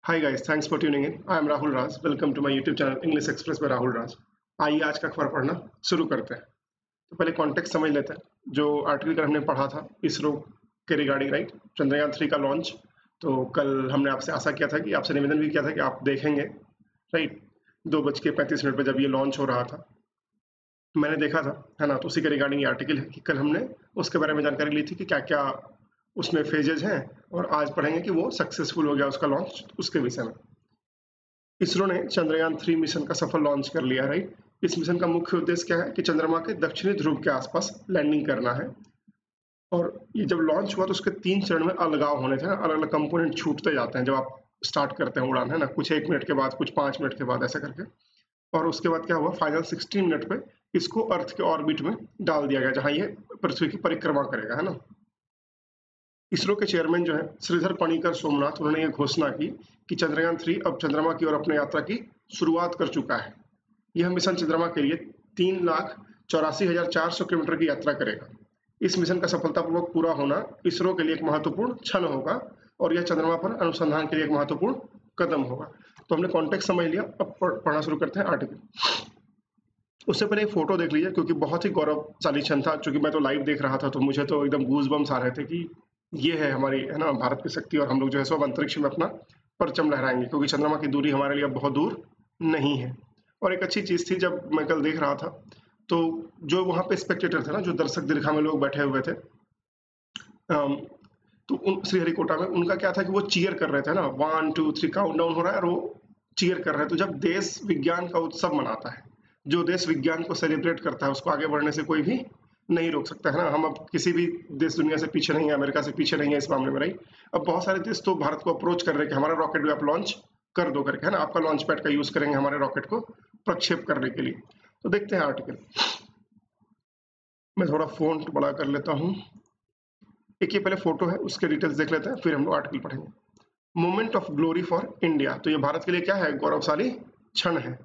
Hi guys, thanks for tuning in. I am Rahul Raj. Welcome to my YouTube channel English Express by Rahul Raj. आइए आज का खबर पढ़ना शुरू करते हैं। तो पहले कॉन्टेक्स्ट समझ लेते हैं। जो आर्टिकल कल हमने पढ़ा था इसरो के रिगार्डिंग, राइट, चंद्रयान 3 का लॉन्च। तो कल हमने आपसे आशा किया था कि आपसे निवेदन भी किया था कि आप देखेंगे, राइट, 2:35 पे जब ये लॉन्च हो रहा था मैंने देखा था, है ना। तो उसी के रिगार्डिंग ये आर्टिकल है कि कल हमने उसके बारे में जानकारी ली थी कि क्या क्या उसमें फेजेज हैं, और आज पढ़ेंगे कि वो सक्सेसफुल हो गया उसका लॉन्च, उसके विषय में। इसरो ने चंद्रयान 3 मिशन का सफल लॉन्च कर लिया, राइट। इस मिशन का मुख्य उद्देश्य क्या है कि चंद्रमा के दक्षिणी ध्रुव के आसपास लैंडिंग करना है। और ये जब लॉन्च हुआ तो उसके 3 चरण में अलगाव होने थे, अलग अलग कंपोनेंट छूटते जाते हैं जब आप स्टार्ट करते हैं उड़ान, है ना। कुछ 1 मिनट के बाद, कुछ 5 मिनट के बाद, ऐसा करके। और उसके बाद क्या हुआ, फाइनल 16 मिनट पे इसको अर्थ के ऑर्बिट में डाल दिया गया, जहां ये पृथ्वी की परिक्रमा करेगा, है ना। इसरो के चेयरमैन जो है श्रीधर पणिकर सोमनाथ, उन्होंने ये घोषणा की कि चंद्रयान 3 अब चंद्रमा की ओर अपनी यात्रा की शुरुआत कर चुका है। यह मिशन चंद्रमा के लिए 3,84,400 किलोमीटर की यात्रा करेगा। इस मिशन का सफलतापूर्वक पूरा होना इसरो के लिए एक महत्वपूर्ण क्षण होगा, और यह चंद्रमा पर अनुसंधान के लिए एक महत्वपूर्ण कदम होगा। तो हमने कॉन्टेक्स्ट समझ लिया, अब पढ़ना शुरू करते हैं आर्टिकल। उससे पहले एक फोटो देख लीजिए, क्योंकि बहुत ही गौरवशाली क्षण था। क्योंकि मैं तो लाइव देख रहा था तो मुझे तो एकदम गूज़बम्स आ रहे थे कि ये है हमारी, है ना, भारत की शक्ति, और हम लोग जो है सब अंतरिक्ष में अपना परचम लहराएंगे, क्योंकि चंद्रमा की दूरी हमारे लिए अब बहुत दूर नहीं है। और एक अच्छी चीज़ थी, जब मैं कल देख रहा था तो जो वहाँ पे स्पेक्टेटर थे ना, जो दर्शक दीर्घा में लोग बैठे हुए थे, तो उन श्रीहरिकोटा में उनका क्या था कि वो चीयर कर रहे थे ना, 1 2 3 काउंटडाउन हो रहा है और वो चीयर कर रहे हैं। तो जब देश विज्ञान का उत्सव मनाता है, जो देश विज्ञान को सेलिब्रेट करता है, उसको आगे बढ़ने से कोई भी नहीं रोक सकता, है ना। हम अब किसी भी देश दुनिया से पीछे नहीं है, अमेरिका से पीछे नहीं है इस मामले में, राइट। अब बहुत सारे देश तो भारत को अप्रोच कर रहे हैं कि हमारा रॉकेट भी आप लॉन्च कर दो करके, है ना। आपका लॉन्च पैड का यूज करेंगे हमारे रॉकेट को प्रक्षेप करने के लिए। तो देखते हैं आर्टिकल। मैं थोड़ा फोन बड़ा कर लेता हूँ। एक ये पहले फोटो है, उसके डिटेल्स देख लेते हैं, फिर हम लोग आर्टिकल पढ़ेंगे। Moment of glory for India, तो ये भारत के लिए क्या है, गौरवशाली क्षण है।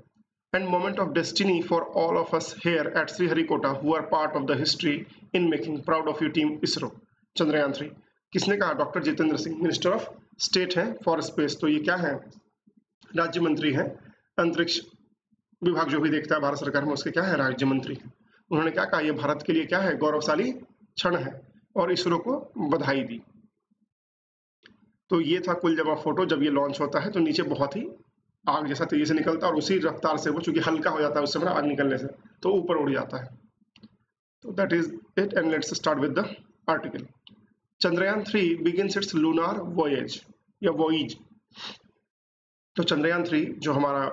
And moment of destiny for all of us here at Sriharikota who are part of the history in making proud of you team ISRO. Chandrayaan 3 किसने कहा, doctor Jitendra Singh, minister of state हैं फॉर स्पेस। तो ये क्या है, राज्य मंत्री हैं, अंतरिक्ष विभाग जो भी देखता है भारत सरकार में, उसके क्या है, राज्य मंत्री हैं। उन्होंने क्या कहा, ये भारत के लिए क्या है, गौरवशाली क्षण है, और इसरो को बधाई दी। तो ये था कुल जमा फोटो। जब ये लॉन्च होता है तो नीचे बहुत ही आग जैसा तेजी से निकलता है, और उसी रफ्तार से वो, चूंकि हल्का हो जाता है उससे, आग निकलने से, तो ऊपर उड़ जाता है। तो that is it, and let's start with the article. Chandrayaan 3 begins its lunar voyage या वॉइज। तो चंद्रयान 3 जो हमारा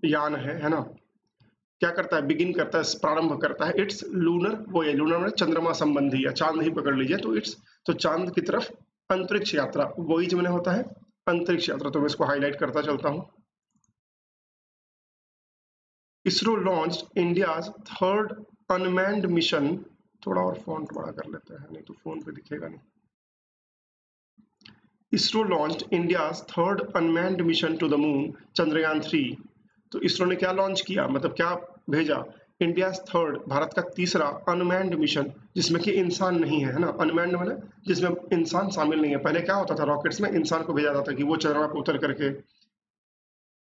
यान है ना, क्या करता है, बिगिन करता है, प्रारंभ करता है इट्स लूनर वॉयेज। लूनर में चंद्रमा संबंधी या चांद ही पकड़ लीजिए, तो इट्स, तो चांद की तरफ अंतरिक्ष यात्रा, वॉयेज में होता है अंतरिक्ष यात्रा। तो मैं इसको हाईलाइट करता चलता हूं। ISRO launch India's third unmanned mission. थोड़ा और फॉन्ट बड़ा कर लेते हैं, नहीं तो फोन पे दिखेगा नहीं। ISRO launch India's third unmanned mission to the moon, Chandrayaan 3। तो इसरो ने क्या लॉन्च किया, मतलब क्या भेजा, इंडिया थर्ड, भारत का तीसरा अनमैन्ड मिशन, जिसमें कि इंसान नहीं है ना। अनमैन्ड माने जिसमें इंसान शामिल नहीं है। पहले क्या होता था, रॉकेट्स में इंसान को भेजा जाता था कि वो चंद्रमा पर उतर करके,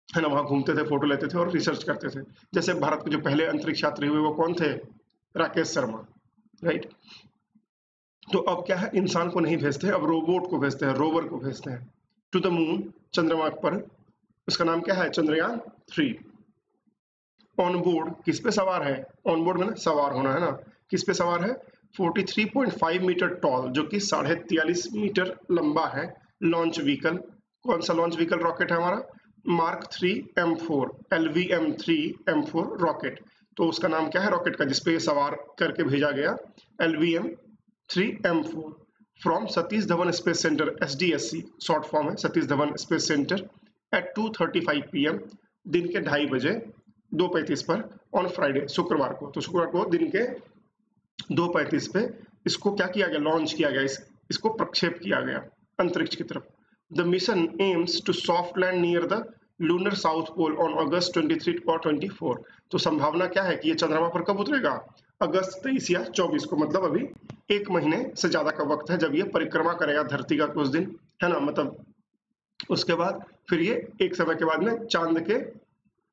है ना, वहां घूमते थे, फोटो लेते थे और रिसर्च करते थे। जैसे भारत के जो पहले अंतरिक्ष यात्री हुए वो कौन थे, राकेश शर्मा, राइट। तो अब क्या है, इंसान को नहीं भेजते, अब रोबोट को भेजते हैं, रोवर को भेजते हैं टू द मून, चंद्रमा पर। उसका नाम क्या है, चंद्रयान 3। ऑन बोर्ड किस पे सवार है, ऑन बोर्ड में ना सवार होना, है ना। किस पे सवार है, 43.5 मीटर टॉल, जो कि 43.5 मीटर लंबा है, लॉन्च व्हीकल। कौन सा लॉन्च व्हीकल रॉकेट है हमारा, mark 3 M4 LVM-3 M4 rocket. तो उसका नाम क्या है रॉकेट का, जिसपे सवार करके भेजा गया, LVM-3 M4 from Satish Dhawan space centre, SDSC short form है, Satish Dhawan space centre, at 2:35 PM, दिन के 2:30 बजे, 2:35 पर, ऑन फ्राइडे, शुक्रवार को। तो शुक्रवार को दिन के 2:35 पे इसको क्या किया गया, लॉन्च किया गया, इसको प्रक्षेप किया गया अंतरिक्ष की तरफ। The mission aims to soft land near the lunar south pole on August 23 और 24। तो संभावना क्या है कि ये चंद्रमा पर कब उतरेगा, अगस्त 23 या 24 को, मतलब अभी 1 महीने से ज्यादा का वक्त है जब ये परिक्रमा करेगा धरती का कुछ दिन, है ना। मतलब उसके बाद फिर ये एक समय के बाद में चांद के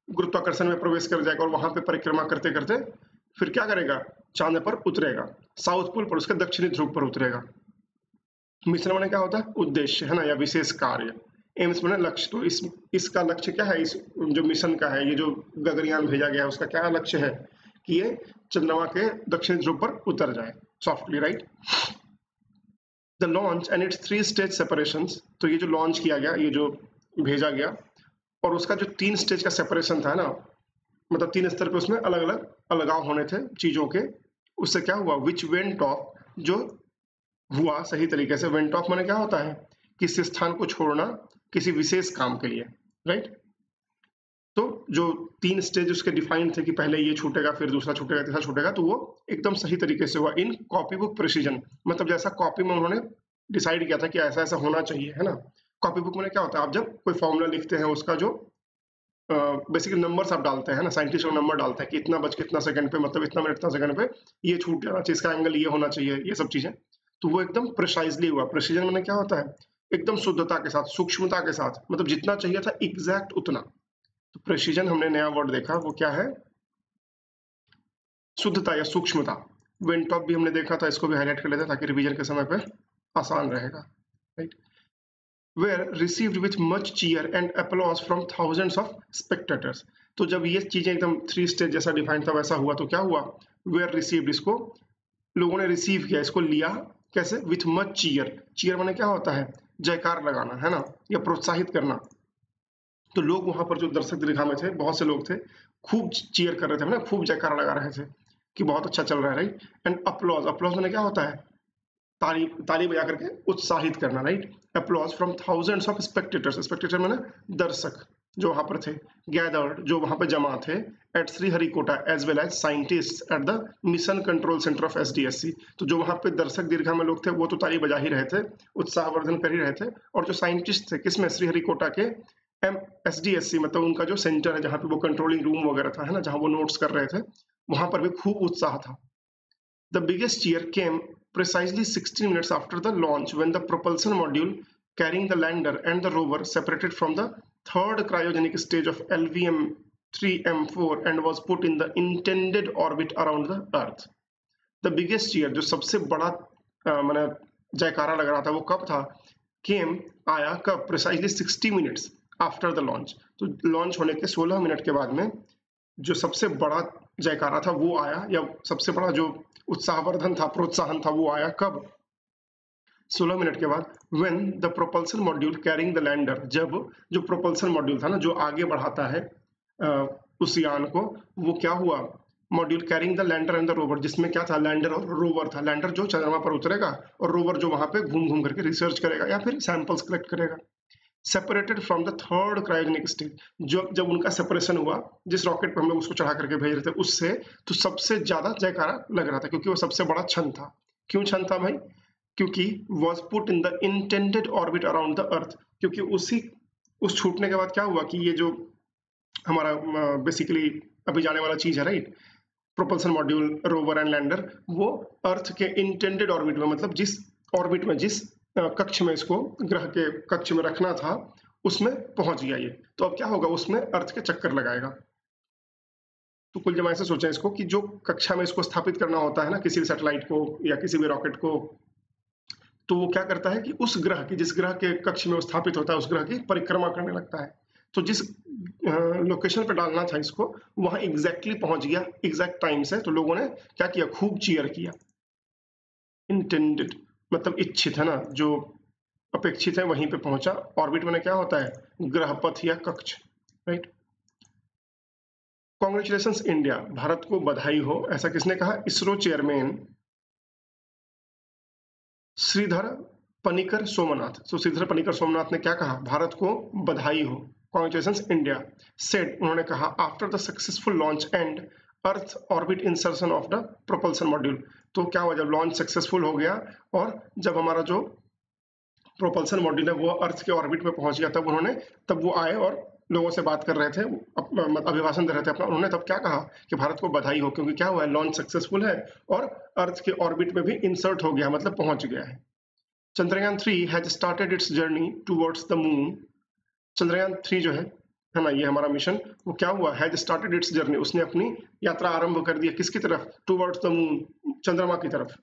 गुरुत्वाकर्षण में प्रवेश कर जाएगा और वहां पे परिक्रमा करते करते फिर क्या करेगा, चांद पर उतरेगा, साउथ पोल पर, उसके दक्षिणी ध्रुव पर उतरेगा। मिशन मैंने क्या होता है, उद्देश्य है ना, या विशेष कार्य। एम्स मैंने लक्ष्य। तो इसका लक्ष्य क्या है, इस जो मिशन का है, ये जो गगनयान भेजा गया है उसका क्या लक्ष्य है कि ये चंद्रमा के दक्षिणी ध्रुव पर उतर जाए softly, right. The launch and it's 3 stage separations. तो ये जो लॉन्च किया गया, ये जो भेजा गया और उसका जो 3 स्टेज का सेपरेशन था ना, मतलब 3 स्तर पे उसमें अलग अलग अलगाव होने थे चीजों के, उससे क्या हुआ, विच वेंट ऑफ, जो हुआ सही तरीके से। वेंट ऑफ माने क्या होता है, किसी स्थान को छोड़ना किसी विशेष काम के लिए, राइट। तो जो 3 स्टेज उसके डिफाइंड थे कि पहले ये छूटेगा, फिर दूसरा छूटेगा, तीसरा छूटेगा, तो वो एकदम सही तरीके से हुआ इन कॉपी बुक प्रिसीजन। मतलब जैसा कॉपी में उन्होंने डिसाइड किया था कि ऐसा ऐसा होना चाहिए, है ना। कॉपी बुक में क्या होता है, आप जब कोई फॉर्मूला लिखते हैं उसका जो बेसिकली नंबर्स आप डालते हैं ना, साइंटिस्ट लोग नंबर डालते हैं कि इतना बज के इतना सेकंड पे, मतलब इतना मिनट इतना सेकंड पे ये छूट जाना चाहिए, इसका एंगल ये होना चाहिए, ये सब चीजें। तो वो एकदम प्रिसाइजली हुआ। प्रिसीजन में क्या होता है, एकदम शुद्धता के साथ, सूक्ष्मता के साथ, मतलब जितना चाहिए था एग्जैक्ट उतना। तो प्रिसीजन हमने नया वर्ड देखा, वो क्या है, शुद्धता या सूक्ष्मता। वेंटॉप भी हमने देखा था, इसको भी हाईलाइट कर लेते हैं ताकि रिवीजन के समय पे आसान रहेगा, right. were received with much cheer and applause from thousands of spectators। तो जब ये चीजें एकदम 3 स्टेज जैसा डिफाइन था वैसा हुआ तो क्या हुआ, were received, इसको लोगों ने रिसीव किया, इसको लिया कैसे, with much cheer। cheer माने क्या होता है, जयकार लगाना, है ना, या प्रोत्साहित करना। तो लोग वहां पर जो दर्शक दीर्घा में थे, बहुत से लोग थे, खूब चीयर कर रहे थे, ना खूब जयकार लगा रहे थे कि बहुत अच्छा चल रहा है, राइट। एंड अपलॉज, अपलॉज माने क्या होता है, ताली, ताली बजा करके उत्साहित करना, right. Applause from thousands of spectators, Spectator माने दर्शक जो वहां पर थे, गैदर्ड जो वहां पर जमा थे, at Sriharikota as well as scientist at the mission control centre of SDSC. तो जो वहां पे दर्शक दीर्घा में लोग थे वो तो ताली बजा ही रहे थे, उत्साहवर्धन कर ही रहे थे, और जो साइंटिस्ट थे किसमें, श्रीहरिकोटा के एसडीएससी, मतलब उनका जो सेंटर है जहां पे वो कंट्रोलिंग रूम वगैरह था, है ना, जहां वो नोट्स कर रहे थे, वहां पर भी खूब उत्साह था। The biggest cheer came precisely 16 minutes after the launch, when the propulsion module carrying the lander and the rover separated from the third cryogenic stage of LVM-3M4 and was put in the intended orbit around the Earth. The biggest cheer, जो सबसे बड़ा माने जयकारा लग रहा था, वो कब था, came, आया कब, precisely 60 minutes after the launch। तो लॉन्च होने के 16 मिनट के बाद में जो सबसे बड़ा जयकारा था वो आया, या सबसे बड़ा जो उत्साहवर्धन था, प्रोत्साहन था, वो आया कब, 16 मिनट के बाद। when the propulsion module carrying the lander, जब जो प्रोपल्सन मॉड्यूल था ना, जो आगे बढ़ाता है उस यान को, वो क्या हुआ, module carrying the lander and the rover, जिसमें क्या था, लैंडर और रोवर था। लैंडर जो चंद्रमा पर उतरेगा और रोवर जो वहां पे घूम घूम करके रिसर्च करेगा या फिर सैंपल्स कलेक्ट करेगा। Separated from the third cryogenic stage, जब उनका सेपरेशन हुआ, जिस रॉकेट पर हम लोग उसको चढ़ा करके भेज रहे थे उससे, तो सबसे ज्यादा जयकारा लग रहा था क्योंकि वो सबसे बड़ा क्षण था। क्यों क्षण था भाई, क्योंकि was put in the intended orbit around the earth. क्योंकि उस छूटने के बाद क्या हुआ कि ये जो हमारा बेसिकली अभी जाने वाला चीज है, right, propulsion module, rover and lander, वो अर्थ के इंटेंडेड ऑर्बिट में, मतलब जिस ऑर्बिट में, जिस कक्ष में इसको ग्रह के कक्ष में रखना था, उसमें पहुंच गया ये। तो अब क्या होगा, उसमें अर्थ के चक्कर लगाएगा। तो कुल जब ऐसे सोचें इसको कि जो कक्षा में इसको स्थापित करना होता है ना, किसी भी सैटेलाइट को या किसी भी रॉकेट को, तो वो क्या करता है कि उस ग्रह की, जिस ग्रह के कक्ष में वो स्थापित होता है, उस ग्रह की परिक्रमा करने लगता है। तो जिस लोकेशन पे डालना था इसको, वहां एग्जैक्टली पहुंच गया, एग्जैक्ट टाइम से। तो लोगों ने क्या किया, खूब चीयर किया। इंटेंडेड मतलब इच्छित, है ना, जो अपेक्षित है वहीं पे पहुंचा। ऑर्बिट में क्या होता है, ग्रह पथ या कक्ष, राइट। कांग्रेचुलेशंस इंडिया, भारत को बधाई हो, ऐसा किसने कहा, इसरो चेयरमैन श्रीधर पनिकर सोमनाथ। तो श्रीधर पनिकर सोमनाथ ने क्या कहा, भारत को बधाई हो, कांग्रेचुलेशंस इंडिया। सेड, उन्होंने कहा, after the successful launch and earth orbit insertion of the propulsion module. तो क्या हुआ, जब लॉन्च सक्सेसफुल हो गया और जब हमारा जो प्रोपल्सन मॉड्यूल है वो अर्थ के ऑर्बिट में पहुंच गया, तब वो आए और लोगों से बात कर रहे थे, अभिभाषण दे रहे थे अपना। उन्होंने तब क्या कहा कि भारत को बधाई हो, क्योंकि क्या हुआ है, लॉन्च सक्सेसफुल है और अर्थ के ऑर्बिट में भी इंसर्ट हो गया, मतलब पहुंच गया है। Chandrayaan 3 has started its journey towards the moon Chandrayaan 3 जो है ना, ये हमारा मिशन, वो क्या हुआ, हैज स्टार्टेड इट्स जर्नी, उसने अपनी यात्रा आरंभ कर दिया, किसकी तरफ, टुवर्ड्स द मून, चंद्रमा की तरफ।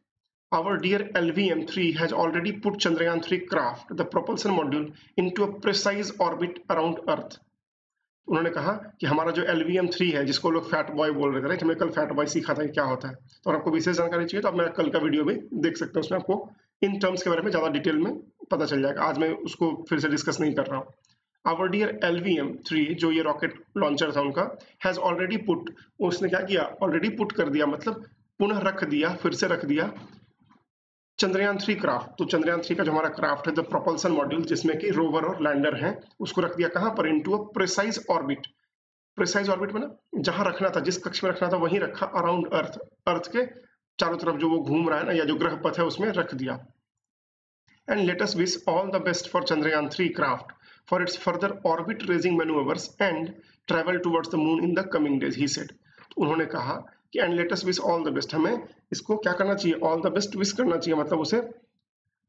Our dear LVM-3 has already put Chandrayaan-3 craft, the propulsion module, into a precise orbit around Earth. उन्होंने कहा कि हमारा जो LVM-3 है, जिसको लोग फैट बॉय बोल रहे थे, राइट, हमें कल फैट बॉय सीखा था कि क्या होता है। तो अगर आपको विशेष जानकारी चाहिए तो आप मेरा कल का वीडियो भी देख सकते हैं, उसमें आपको इन टर्म्स के बारे में ज्यादा डिटेल में पता चल जाएगा। आज मैं उसको फिर से डिस्कस नहीं कर रहा हूँ। Our dear LVM-3, जो ये रॉकेट लॉन्चर था उनका, हैज ऑलरेडी पुट, उसने क्या किया, ऑलरेडी पुट कर दिया, मतलब पुनः रख दिया, फिर से रख दिया चंद्रयान 3 क्राफ्ट। तो चंद्रयान 3 का जो हमारा क्राफ्ट है, द प्रोपल्सन मॉड्यूल, जिसमें कि रोवर और लैंडर है, उसको रख दिया कहां पर, into a precise orbit. Precise orbit में ना, जहां रखना था, जिस कक्ष में रखना था वहीं रखा, अराउंड अर्थ, अर्थ के चारों तरफ जो वो घूम रहा है ना, या जो ग्रह पथ है उसमें रख दिया। And let us wish all the best for Chandrayaan 3 craft for its further orbit raising manoeuvres and travel towards the moon in the coming days, he said. उन्होंने कहा कि and let us wish all the best, हमें इसको क्या करना चाहिए, all the best wish करना चाहिए, मतलब उसे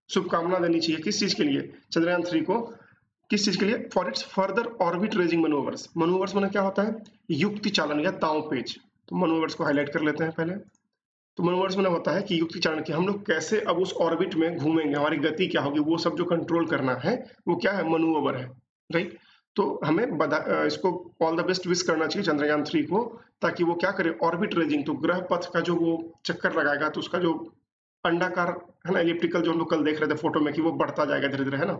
शुभकामना देनी चाहिए, किस चीज के लिए, चंद्रयान 3 को, किस चीज के लिए, for its further orbit raising manoeuvres. Manoeuvres माने क्या होता है, युक्ति चालन या दांव पेच। तो मैनूवर्स को हाईलाइट कर लेते हैं पहले। तो मैनूवर्स माने होता है कि युक्ति चालन, कि हम लोग कैसे अब उस ऑर्बिट में घूमेंगे, हमारी गति क्या होगी, वो सब जो कंट्रोल करना है वो क्या है, मैनूवर है, राइट। तो हमें इसको ऑल द बेस्ट विश करना चाहिए चंद्रयान 3 को, ताकि वो क्या करे, ऑर्बिट रेजिंग, तो ग्रह पथ का जो वो चक्कर लगाएगा, तो उसका जो अंडाकार है ना, इलिप्टिकल, जो हम लोग कल देख रहे थे फोटो में कि वो बढ़ता जाएगा धीरे धीरे, है ना,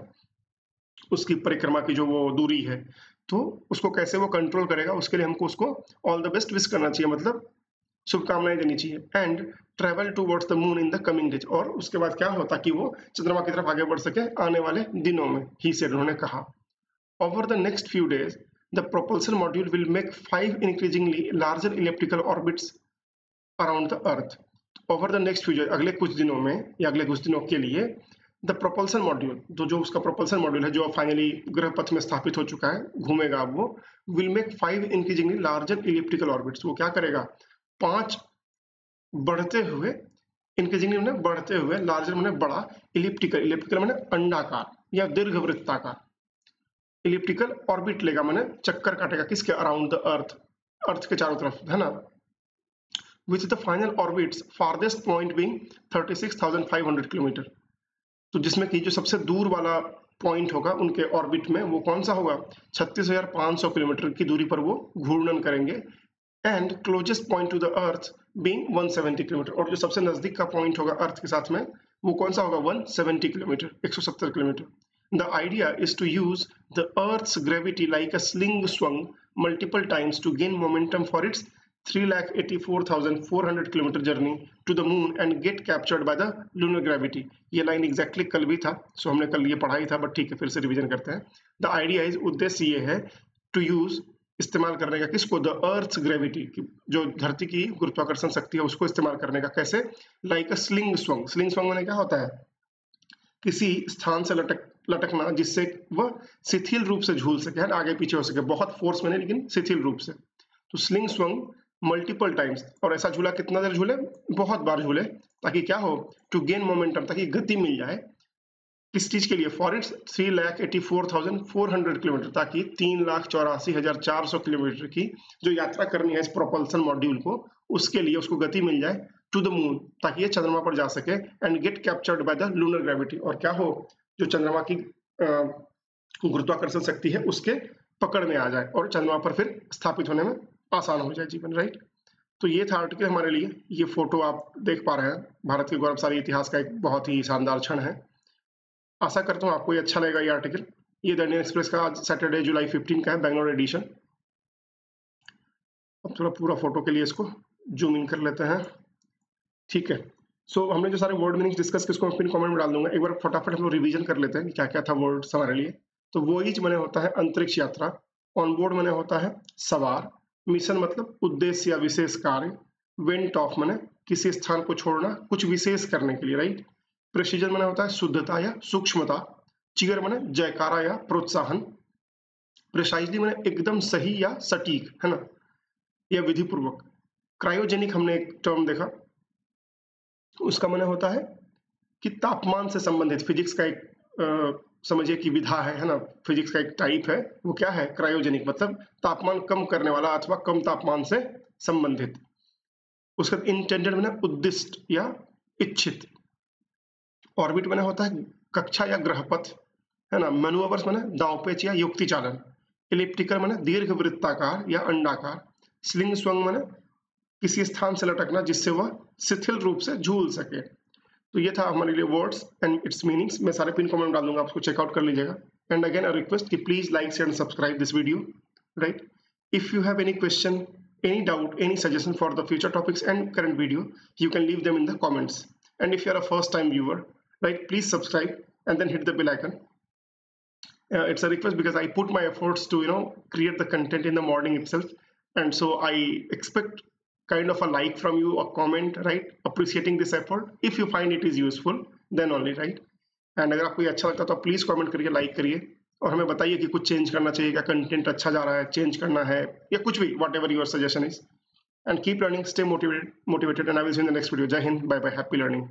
उसकी परिक्रमा की जो वो दूरी है, तो उसको कैसे वो कंट्रोल करेगा, उसके लिए हमको उसको ऑल द बेस्ट विश करना चाहिए, मतलब शुभकामनाएं देनी चाहिए। And travel towards the moon in the coming days, और उसके बाद क्या हो, ताकि वो चंद्रमा की तरफ आगे बढ़ सके आने वाले दिनों में, ही सेड, उन्होंने कहा। Over the next few days the propulsion module will make 5 increasingly larger elliptical orbits around the earth. Over the next few days, अगले कुछ दिनों में या अगले कुछ दिनों के लिए, द प्रोपल्सन मॉड्यूल, तो जो उसका प्रोपल्सन मॉड्यूल है, जो फाइनली ग्रह पथ में स्थापित हो चुका है, घूमेगा अब वो, will make 5 increasingly larger elliptical orbits, वो क्या करेगा, 5 बढ़ते हुए, इंक्रीजिंगली माने बढ़ते हुए, लार्जर माने बड़ा, इलिप्टिकल, इलिप्टिकल माने अंडाकार या दीर्घवृत्ताकार, इलिप्टिकल ऑर्बिट लेगा माने चक्कर काटेगा, किसके, अराउंड द अर्थ, अर्थ के चारों तरफ, है ना, with the final orbit's farthest point being 36,500 kilometre. तो जिसमें कि जो सबसे दूर वाला पॉइंट होगा उनके ऑर्बिट में, वो कौन सा होगा, 36,500 किलोमीटर की दूरी पर वो घूर्णन करेंगे। And closest point two the earth being 170 kilometre, और जो सबसे नजदीक का पॉइंट होगा अर्थ के साथ में, वो कौन सा होगा, 170 kilometre, 170 kilometre. The idea is to use the earth's gravity like a sling swing multiple times to gain momentum for its 3,84,400 kilometre journey to the moon and get captured by the lunar gravity. ये line exactly कल भी था, सो हमने कल ये पढ़ाई था, but ठीक है, फिर से रिवीजन करते हैं। द आइडिया इज, उद्देश्य ये है, टू यूज, इस्तेमाल करने का, किसको, द अर्थ्स ग्रेविटी, जो धरती की गुरुत्वाकर्षण शक्ति है उसको इस्तेमाल करने का, कैसे, like a sling swung. Sling swung में क्या होता है, किसी स्थान से लटकना जिससे वह शिथिल रूप से झूल सके, है, आगे पीछे हो सके, बहुत फोर्स में नहीं लेकिन शिथिल रूप से। तो स्लिंग स्वंग मल्टीपल टाइम्स, और ऐसा झूला कितना देर झूले, बहुत बार झूले, ताकि क्या हो, टू गेन मोमेंटम, ताकि गति मिल जाए, किस चीज के लिए, फॉर इट्स 3,84,400 किलोमीटर, ताकि 3,84,400 किलोमीटर की जो यात्रा करनी है इस प्रोपल्सन मॉड्यूल को, उसके लिए उसको गति मिल जाए टू द मून, ताकि ये चंद्रमा पर जा सके, and get captured by the lunar gravity, और क्या हो, जो चंद्रमा की गुरुत्वाकर्षण शक्ति है उसके पकड़ में आ जाए, और चंद्रमा पर फिर स्थापित होने में आसान हो जाए जीवन, राइट। तो ये था आर्टिकल हमारे लिए। ये फोटो आप देख पा रहे हैं, भारत के गौरवशाली इतिहास का एक बहुत ही शानदार क्षण है। आशा करता हूँ आपको ये अच्छा लगेगा ये आर्टिकल। ये द इंडियन एक्सप्रेस का आज सैटरडे जुलाई 15 का है, बैंगलोर एडिशन। अब थोड़ा पूरा फोटो के लिए इसको जूम इन कर लेते हैं, ठीक है। सो हमने जो सारे वर्ड मीनिंग्स डिस्कस किए उसको पिन कमेंट में डाल दूंगा। एक बार फटाफट हम लोग रिवीजन कर लेते हैं कि क्या क्या था वर्ड्स हमारे लिए। तो वोयज माने होता है अंतरिक्ष यात्रा, ऑन बोर्ड माने होता है सवार, मिशन मतलब उद्देश्य या विशेष कार्य, वेंट ऑफ माने किसी स्थान को छोड़ना कुछ विशेष करने के लिए, राइट। प्रेसिजन माने होता है शुद्धता या सूक्ष्मता, चीयर माने जयकारा या प्रोत्साहन, प्रिसाइजली माने एकदम सही या सटीक, है ना, या विधि पूर्वक। क्रायोजेनिक हमने एक टर्म देखा, उसका माने होता है कि तापमान से संबंधित, फिजिक्स का एक समझिए कि विधा है ना, फिजिक्स का एक टाइप है, वो क्या है, क्रायोजेनिक, मतलब तापमान कम करने वाला अथवा कम तापमान से संबंधित। उसके बाद इंटेंडेड मैंने उद्दिष्ट या इच्छित। ऑर्बिट मैंने होता है कक्षा या ग्रहपथ, है ना। मैनूवर्स मैंने दांवपेच या युक्ति चालन। इलिप्टिकल मैंने दीर्घ वृत्ताकार या अंडाकार। स्लिंग स्वंग मैंने किसी स्थान से लटकना जिससे वह शिथिल रूप से झूल सके। तो ये था हमारे लिए वर्ड्स एंड इट्स मीनिंग्स। मैं सारे पिन कमेंट डाल दूंगा, आपको चेकआउट कर लीजिएगा। एंड अगेन अ रिक्वेस्ट कि please like share and subscribe this video, right. If you have any question, any doubt, any suggestion for the future topics and current video, you can leave them in the comments. And if you are a first time viewer, right, please subscribe and then hit the bell icon. It's a request because I put my efforts to create the content in the morning itself, and so I expect kind of a like from you, a comment, right, appreciating this effort. If you find it is useful, then only, right. And अगर आपको ये अच्छा लगता है तो आप please comment करिए, like करिए और हमें बताइए कि कुछ चेंज करना चाहिए, क्या कंटेंट अच्छा जा रहा है, चेंज करना है या कुछ भी, whatever your suggestion is. And keep learning, stay motivated and I will see you in the next video. जय हिंद, बाय बाय, हैप्पी लर्निंग।